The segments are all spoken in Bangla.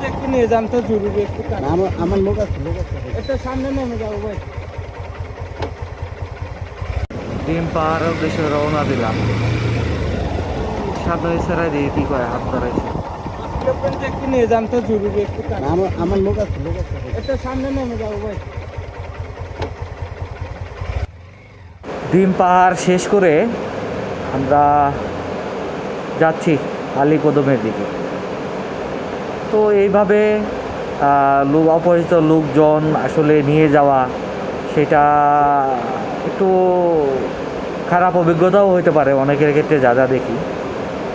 একটু নিয়ে যান তো, জরুরি একটু কাজ। আমার লোক আছে একটু সামনে নেমে যাবো ভাই। ডিম পাহাড়ের উদ্দেশ্যে রওনা দিলাম। সামনে ছেড়ে দিয়ে কি করে হাত ধরাইছে। একটু নিয়ে যান তো, জরুরি একটু কাজ। আমার লোক আছে একটু সামনে নেমে যাবো ভাই। ডিম পাহাড় শেষ করে আমরা যাচ্ছি আলীকদমের দিকে। তো এইভাবে অপরিচিত লোকজন আসলে নিয়ে যাওয়া, সেটা একটু খারাপ অভিজ্ঞতাও হইতে পারে অনেকের ক্ষেত্রে। যা যা দেখি,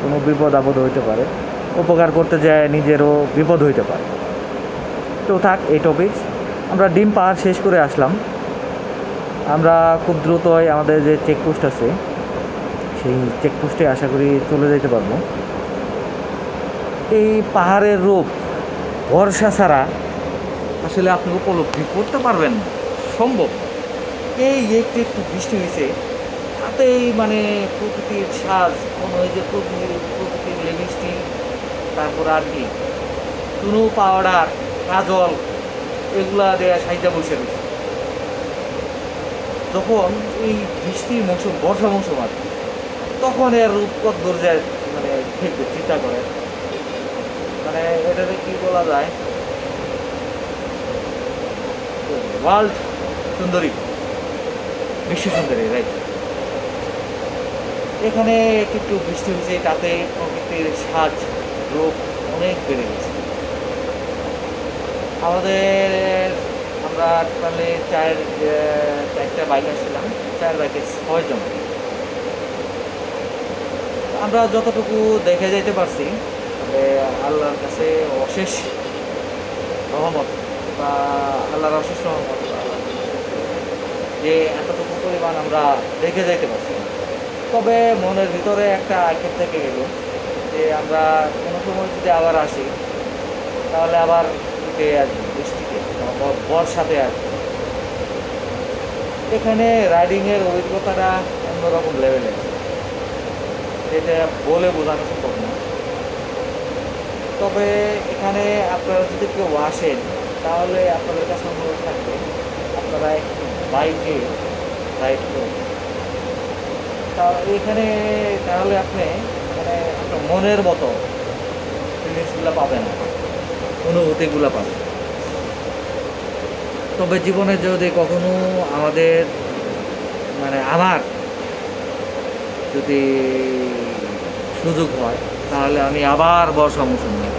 কোনো বিপদ আপদ হইতে পারে, উপকার করতে যায় নিজেরও বিপদ হইতে পারে। তো থাক এই টপিক। আমরা ডিম পাহাড় শেষ করে আসলাম। আমরা খুব দ্রুতই আমাদের যে চেকপোস্ট আছে, সেই চেকপোস্টে আশা করি চলে যেতে পারবো। এই পাহাড়ের রূপ বর্ষা ছাড়া আসলে আপনি উপলব্ধি করতে পারবেন না, সম্ভব। এই একটু একটু বৃষ্টি হয়েছে, তাতেই মানে প্রকৃতির সাজ মনে হয় যে প্রকৃতির লিপস্টিক, তারপর আর কি চুনো পাউডার, কাজল, এগুলা দেয়া সাইজা বসে রয়েছে। যখন এই বৃষ্টির মৌসুম, বর্ষা মৌসুম আর তখন এর রূপকথ দরজায় মানে দেখবে, চিন্তা করে মানে এটাতে কি বলা যায়, ওয়ার্ল্ড সুন্দরী, বিশ্ব সুন্দরী, রাইট। এখানে একটু বৃষ্টি হয়েছে, তাতে প্রকৃতির সাজ রূপ অনেক বেড়ে গেছে। আমরা তাহলে চারটা বাইক আসছিলাম, 4 বাইকে 6 জন। আমরা যতটুকু দেখে যাইতে পারছি, আল্লাহর কাছে অশেষ রহমত বা আল্লাহর অশেষ রহমত যে এতটুকু পরিমাণ আমরা দেখে যাইতে পারছি। তবে মনের ভিতরে একটা আক্ষেপ থেকে গেল যে আমরা কোনো সময় যদি আবার আসি, তাহলে আবার শীতে আসবো, বৃষ্টিতে, বর্ষাতে আসবো। এখানে রাইডিংয়ের অভিজ্ঞতাটা অন্যরকম লেভেলের, যেটা বলে বোঝানো সম্ভব না। তবে এখানে আপনারা যদি কেউ আসেন, তাহলে আপনাদের কাছে অনুরোধ থাকবে আপনারা একটু বাইকে রাইড করুন। এখানে তাহলে আপনি মানে আপনার মনের মতো জিনিসগুলো পাবেন, অনুভূতিগুলো পাবেন। তবে জীবনে যদি কখনো আমাদের মানে আমার যদি সুযোগ হয়, তাহলে আমি আবার বর্ষা মৌসুমে